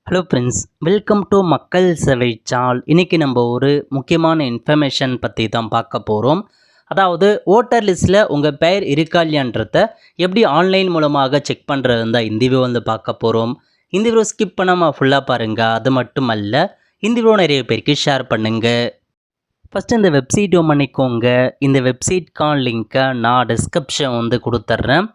Hello friends, welcome to மக்கள் சேவை சால். இன்றைக்கி நம்ம ஒரு முக்கியமான இன்ஃபர்மேஷன் பற்றி தான் பார்க்க போகிறோம். அதாவது ஓட்டர் லிஸ்ட்டில் உங்கள் பெயர் இருக்கா இல்லையான்றத எப்படி ஆன்லைன் மூலமாக செக் பண்ணுறது தான் இந்த வீடியோ பார்க்க போகிறோம். இந்த வீடியோ ஸ்கிப் பண்ணாமல் ஃபுல்லாக பாருங்கள். அது மட்டும் அல்ல, இந்த வீடியோ நிறைய பேருக்கு ஷேர் பண்ணுங்கள். ஃபஸ்ட்டு இந்த வெப்சைட் பண்ணிக்கோங்க. இந்த வெப்சைட்கான லிங்க்கை நான் டிஸ்கிரிப்ஷன் கொடுத்துட்றேன்.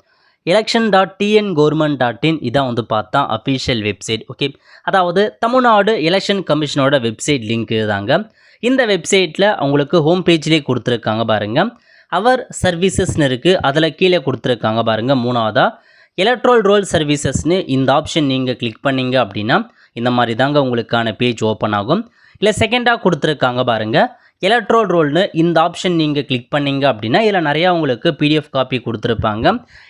election.tngov.in இதான் பார்த்தா அஃபிஷியல் வெப்சைட். ஓகே, அதாவது தமிழ்நாடு எலெக்ஷன் கமிஷனோட வெப்சைட் லிங்க் தாங்க. இந்த வெப்சைட்டில் அவங்களுக்கு ஹோம் பேஜ்லேயே கொடுத்துருக்காங்க பாருங்கள். அவர் சர்வீசஸ்னு இருக்குது, அதில் கீழே கொடுத்துருக்காங்க பாருங்கள். மூணாவதாக எலக்ட்ரல் ரோல் சர்வீசஸ்னு இந்த ஆப்ஷன் நீங்கள் கிளிக் பண்ணிங்க அப்படின்னா இந்த மாதிரி தாங்க உங்களுக்கான பேஜ் ஓப்பன் ஆகும். இல்லை செகண்டாக கொடுத்துருக்காங்க பாருங்கள் எலக்ட்ரல் ரோல்னு இந்த ஆப்ஷன் நீங்கள் கிளிக் பண்ணிங்க அப்படின்னா இதில் நிறையா உங்களுக்கு பிடிஎஃப் காப்பி கொடுத்துருப்பாங்க.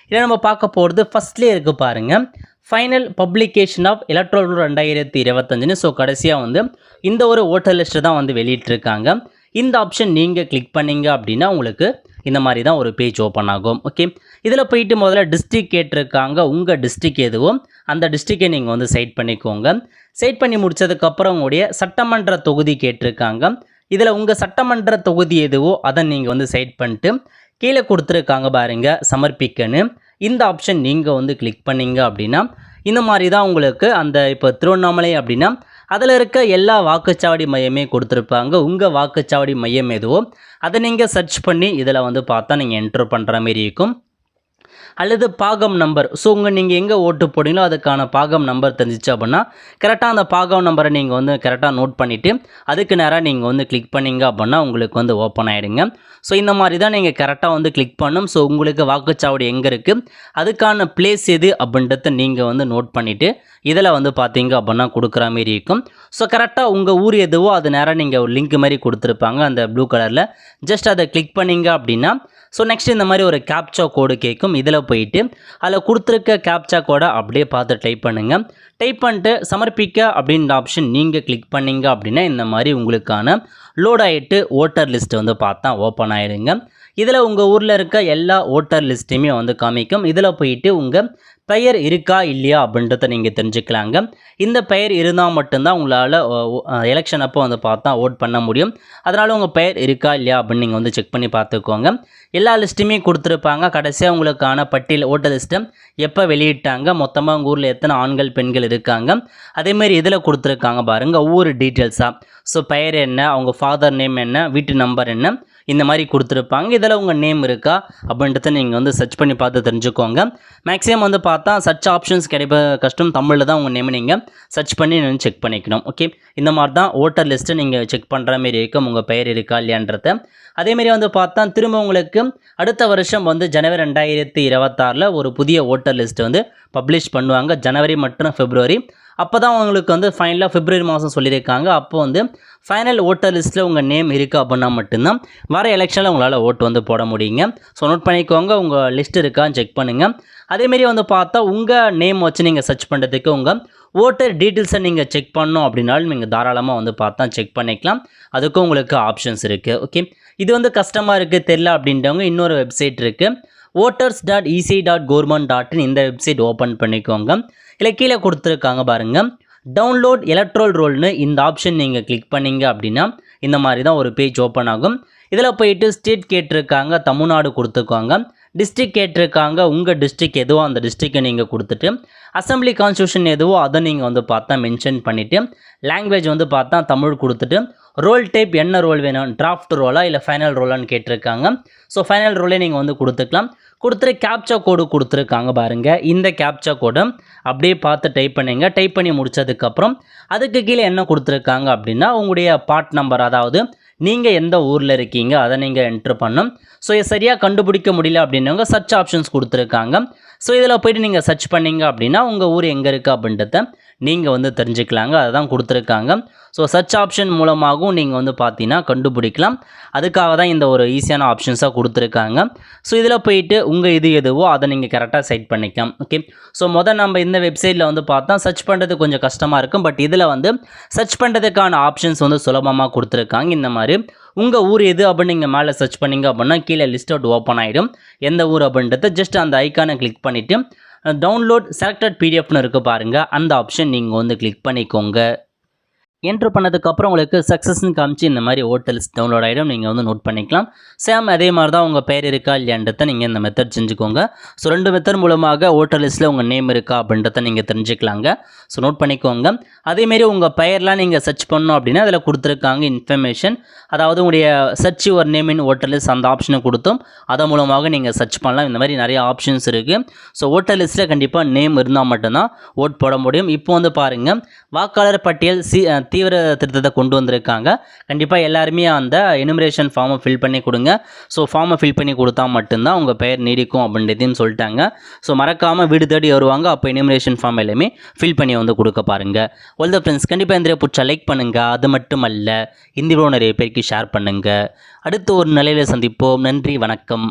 இதில் நம்ம பார்க்க போகிறது ஃபஸ்ட்லேயே இருக்குது பாருங்கள், final publication of electoral roll 2025. So கடைசியாக இந்த ஒரு ஓட்டர் லிஸ்ட்டு தான் வெளியிட்டிருக்காங்க. இந்த ஆப்ஷன் நீங்கள் கிளிக் பண்ணிங்க அப்படின்னா உங்களுக்கு இந்த மாதிரி தான் ஒரு பேஜ் ஓப்பன் ஆகும். ஓகே, இதில் போயிட்டு முதல்ல டிஸ்ட்ரிக் கேட்டிருக்காங்க. உங்கள் டிஸ்ட்ரிக் எதுவோ அந்த டிஸ்ட்ரிக்கை நீங்கள் செட் பண்ணிக்கோங்க. செட் பண்ணி முடித்ததுக்கப்புறம் உங்களுடைய சட்டமன்ற தொகுதி கேட்டிருக்காங்க. இதில் உங்கள் சட்டமன்ற தொகுதி எதுவோ அதை நீங்கள் செட் பண்ணிட்டு கீழே கொடுத்துருக்காங்க பாருங்கள் சமர்ப்பிக்கன்னு இந்த ஆப்ஷன் நீங்கள் கிளிக் பண்ணிங்க அப்படின்னா இந்த மாதிரி தான் உங்களுக்கு அந்த இப்போ திருவண்ணாமலை அப்படின்னா அதில் இருக்க எல்லா வாக்குச்சாவடி மையமே கொடுத்துருப்பாங்க. உங்கள் வாக்குச்சாவடி மையம் எதுவோ அதை நீங்கள் சர்ச் பண்ணி இதில் பார்த்தா நீங்கள் என்ட்ரு பண்ணுற மாரி இருக்கும். அல்லது பாகம் நம்பர், ஸோ நீங்கள் எங்கே ஓட்டு போடுங்களோ அதுக்கான பாகம் நம்பர் தெரிஞ்சிச்சு அப்படின்னா கரெக்டாக அந்த பாகம் நம்பரை நீங்கள் கரெக்டாக நோட் பண்ணிவிட்டு அதுக்கு நேராக நீங்கள் கிளிக் பண்ணிங்க அப்படின்னா உங்களுக்கு ஓப்பன் ஆகிடுங்க. ஸோ இந்த மாதிரி தான் நீங்கள் கரெக்டாக கிளிக் பண்ணணும். ஸோ உங்களுக்கு வாக்குச்சாவடி எங்கே இருக்குது அதுக்கான பிளேஸ் எது அப்படின்றத நீங்கள் நோட் பண்ணிவிட்டு இதில் பார்த்தீங்க அப்படின்னா கொடுக்குற மாரி இருக்கும். ஸோ கரெக்டாக உங்கள் ஊர் எதுவோ அது நேராக நீங்கள் ஒரு லிங்க் மாதிரி கொடுத்துருப்பாங்க அந்த ப்ளூ கலரில். ஜஸ்ட் அதை கிளிக் பண்ணிங்க அப்படின்னா ஸோ நெக்ஸ்ட் இந்த மாதிரி ஒரு கேப்சா கோடு கேட்கும். இதில் போயிட்டு அதில் கொடுத்துருக்க கேப்சா கோடை அப்படியே பார்த்து டைப் பண்ணுங்கள். டைப் பண்ணிட்டு சமர்ப்பிக்க அப்படின்ற ஆப்ஷன் நீங்கள் கிளிக் பண்ணிங்க அப்படின்னா இந்த மாதிரி உங்களுக்கான லோட் ஆகிட்டு ஓட்டர் லிஸ்ட்டு பார்த்தா ஓப்பன் ஆகிடுங்க. இதில் உங்கள் ஊரில் இருக்க எல்லா ஓட்டர் லிஸ்ட்டையுமே காமிக்கும். இதில் போயிட்டு உங்கள் பெயர் இருக்கா இல்லையா அப்படின்றத நீங்கள் தெரிஞ்சுக்கலாங்க. இந்த பெயர் இருந்தால் மட்டும்தான் உங்களால் எலெக்ஷன் அப்போ பார்த்தா ஓட் பண்ண முடியும். அதனால் உங்கள் பெயர் இருக்கா இல்லையா அப்படின்னு நீங்கள் செக் பண்ணி பார்த்துக்கோங்க. எல்லா லிஸ்ட்டுமே கொடுத்துருப்பாங்க. கடைசியாக உங்களுக்கான பட்டியல் ஓட்டர் லிஸ்ட்டை எப்போ வெளியிட்டாங்க, மொத்தமாக உங்கள் ஊரில் எத்தனை ஆண்கள் பெண்கள் இருக்காங்க, அதேமாரி இதில் கொடுத்துருக்காங்க பாருங்கள் ஒவ்வொரு டீட்டெயில்ஸாக. ஸோ பெயர் என்ன, அவங்க ஃபாதர் நேம் என்ன, வீட்டு நம்பர் என்ன, இந்த மாதிரி கொடுத்துருப்பாங்க. இதில் உங்கள் நேம் இருக்கா அப்படின்றத நீங்கள் சர்ச் பண்ணி பார்த்து தெரிஞ்சுக்கோங்க. மேக்ஸிமம் பார்த்தா சர்ச் ஆப்ஷன்ஸ் கிடைப்ப கஷ்டம். தமிழில் தான் உங்கள் நேமை நீங்கள் சர்ச் பண்ணி செக் பண்ணிக்கணும். ஓகே, இந்த மாதிரி தான் ஓட்டர் லிஸ்ட்டை நீங்கள் செக் பண்ணுற மாரி இருக்கும், உங்கள் பெயர் இருக்கா இல்லையான்றத. அதேமாரி பார்த்தா திரும்ப உங்களுக்கு அடுத்த வருஷம் ஜனவரி 2026 ஒரு புதிய ஓட்டர் லிஸ்ட்டு பப்ளிஷ் பண்ணுவாங்க. ஜனவரி மற்றும் பிப்ரவரி அப்போ தான் உங்களுக்கு ஃபைனலாக பிப்ரவரி மாதம் சொல்லியிருக்காங்க. அப்போ ஃபைனல் ஓட்டர் லிஸ்ட்டில் உங்கள் நேம் இருக்குது அப்படின்னா மட்டும்தான் வர எலெக்ஷனில் உங்களால் ஓட்டு போட முடியுங்க. ஸோ நோட் பண்ணிக்கோங்க, உங்கள் லிஸ்ட் இருக்கான்னு செக் பண்ணுங்கள். அதேமாரி பார்த்தா உங்கள் நேம் வச்சு நீங்கள் சர்ச் பண்ணுறதுக்கு உங்கள் ஓட்டர் டீட்டெயில்ஸை நீங்கள் செக் பண்ணணும் அப்படின்னாலும் நீங்கள் தாராளமாக பார்த்தா செக் பண்ணிக்கலாம். அதுக்கும் உங்களுக்கு ஆப்ஷன்ஸ் இருக்குது. ஓகே, இது கஷ்டமாக இருக்குது தெரில அப்படின்றவங்க இன்னொரு வெப்சைட் இருக்குது, voters.ec.government.in. இந்த வெப்சைட் ஓப்பன் பண்ணிக்கோங்க. இல்லை கீழே கொடுத்துருக்காங்க பாருங்கள் டவுன்லோட் எலக்ட்ரல் ரோல்னு இந்த ஆப்ஷன் நீங்கள் கிளிக் பண்ணிங்க அப்படின்னா இந்த மாதிரி தான் ஒரு பேஜ் ஓப்பன் ஆகும். இதில் போயிட்டு ஸ்டேட் கேட்டிருக்காங்க, தமிழ்நாடு கொடுத்துருக்காங்க. டிஸ்ட்ரிக் கேட்டிருக்காங்க, உங்கள் டிஸ்ட்ரிக் எதுவோ அந்த டிஸ்ட்ரிக்கை நீங்கள் கொடுத்துட்டு அசம்பிளி கான்ஸ்டியூஷன் எதுவோ அதை நீங்கள் பார்த்தா மென்ஷன் பண்ணிவிட்டு லாங்குவேஜ் பார்த்தா தமிழ் கொடுத்துட்டு ரோல் டைப் என்ன ரோல் வேணும், டிராஃப்ட் ரோலா இல்லை ஃபைனல் ரோலான்னு கேட்டிருக்காங்க. ஸோ ஃபைனல் ரோலே நீங்கள் கொடுத்துக்கலாம். கொடுத்துட்டு கேப்சா கோடு கொடுத்துருக்காங்க பாருங்கள். இந்த கேப்சா கோடை அப்படியே பார்த்து டைப் பண்ணுங்க. டைப் பண்ணி முடித்ததுக்கப்புறம் அதுக்கு கீழே என்ன கொடுத்துருக்காங்க அப்படின்னா உங்களுடைய பார்ட் நம்பர், அதாவது நீங்கள் எந்த ஊரில் இருக்கீங்க அதை நீங்கள் என்ட்ரு பண்ணணும். ஸோ இதை சரியாக கண்டுபிடிக்க முடியல அப்படின்னவங்க சர்ச் ஆப்ஷன்ஸ் கொடுத்துருக்காங்க. ஸோ இதில் போய்ட்டு நீங்கள் சர்ச் பண்ணிங்க அப்படின்னா உங்கள் ஊர் எங்கே இருக்குது அப்படின்றத நீங்கள் தெரிஞ்சுக்கலாங்க. அதுதான் கொடுத்துருக்காங்க. ஸோ சர்ச் ஆப்ஷன் மூலமாகவும் நீங்கள் பார்த்தீங்கன்னா கண்டுபிடிக்கலாம். அதுக்காக தான் இந்த ஒரு ஈஸியான ஆப்ஷன்ஸாக கொடுத்துருக்காங்க. ஸோ இதில் போயிட்டு உங்கள் இது எதுவோ அதை நீங்கள் கரெக்டாக செட் பண்ணிக்கலாம். ஓகே, ஸோ நம்ம இந்த வெப்சைட்டில் பார்த்தா சர்ச் பண்ணுறது கொஞ்சம் கஷ்டமாக இருக்கும். பட் இதில் சர்ச் பண்ணுறதுக்கான ஆப்ஷன்ஸ் சுலபமாக கொடுத்துருக்காங்க. இந்த மாதிரி உங்கள் ஊர் எது அப்படின்னு நீங்கள் மேலே சர்ச் பண்ணிங்க அப்படின்னா கீழே லிஸ்ட் அவுட் ஓப்பன் ஆகிடும். எந்த ஊர் அப்படின்றத ஜஸ்ட் அந்த ஐக்கானை கிளிக் பண்ணிவிட்டு டவுன்லோட் செலக்டட் பிடிஎஃப்னு இருக்குது பாருங்கள், அந்த ஆப்ஷன் நீங்கள் வந்து கிளிக் பண்ணிக்கோங்க. என்ட்ரு பண்ணதுக்கப்புறம் உங்களுக்கு சக்ஸஸ்ன்னு காமிச்சு இந்த மாதிரி ஹோட்டல்ஸ் டவுன்லோட் ஆகிடும். நீங்கள் வந்து நோட் பண்ணிக்கலாம். சேம் அதே மாதிரி தான் உங்கள் பெயர் இருக்கா இல்லையான்றதை நீங்கள் இந்த மெத்தட் செஞ்சுக்கோங்க. ஸோ 2 மெத்தட் மூலமாக ஹோட்டல் லிஸ்ட்டில் உங்கள் நேம் இருக்கா அப்படின்றத நீங்கள் தெரிஞ்சுக்கலாங்க. ஸோ நோட் பண்ணிக்கோங்க. அதேமாரி உங்கள் பெயர்லாம் நீங்கள் சர்ச் பண்ணணும் அப்படின்னா அதில் கொடுத்துருக்காங்க இன்ஃபர்மேஷன். அதாவது உங்களுடைய search your name in voter list அந்த ஆப்ஷனை கொடுத்தோம். அதன் மூலமாக நீங்கள் சர்ச் பண்ணலாம். இந்த மாதிரி நிறைய ஆப்ஷன்ஸ் இருக்குது. ஸோ ஹோட்டல் லிஸ்ட்டில் கண்டிப்பாக நேம் இருந்தால் மட்டும்தான் ஓட் போட முடியும். இப்போ வந்து பாருங்கள், வாக்காளர் பட்டியல் தீவிர திருத்தத்தை கொண்டு வந்திருக்காங்க. கண்டிப்பாக எல்லாருமே அந்த எனுமரேஷன் ஃபார்மை ஃபில் பண்ணி கொடுங்க. ஸோ ஃபார்மை ஃபில் பண்ணி கொடுத்தா மட்டும்தான் உங்கள் பெயர் நீடிக்கும் அப்படின்றதையும் சொல்லிட்டாங்க. ஸோ மறக்காமல் வீடு தேடி வருவாங்க. அப்போ எனுமரேஷன் ஃபார்ம் எல்லாமே ஃபில் பண்ணி வந்து கொடுக்க பாருங்கள். ஆல் த ஃப்ரெண்ட்ஸ், கண்டிப்பாக இந்த பிடிச்சா லைக் பண்ணுங்கள். அது மட்டும் அல்ல, இந்த வீடியோ நிறைய பேருக்கு ஷேர் பண்ணுங்கள். அடுத்து ஒரு நிலையில் சந்திப்போம். நன்றி, வணக்கம்.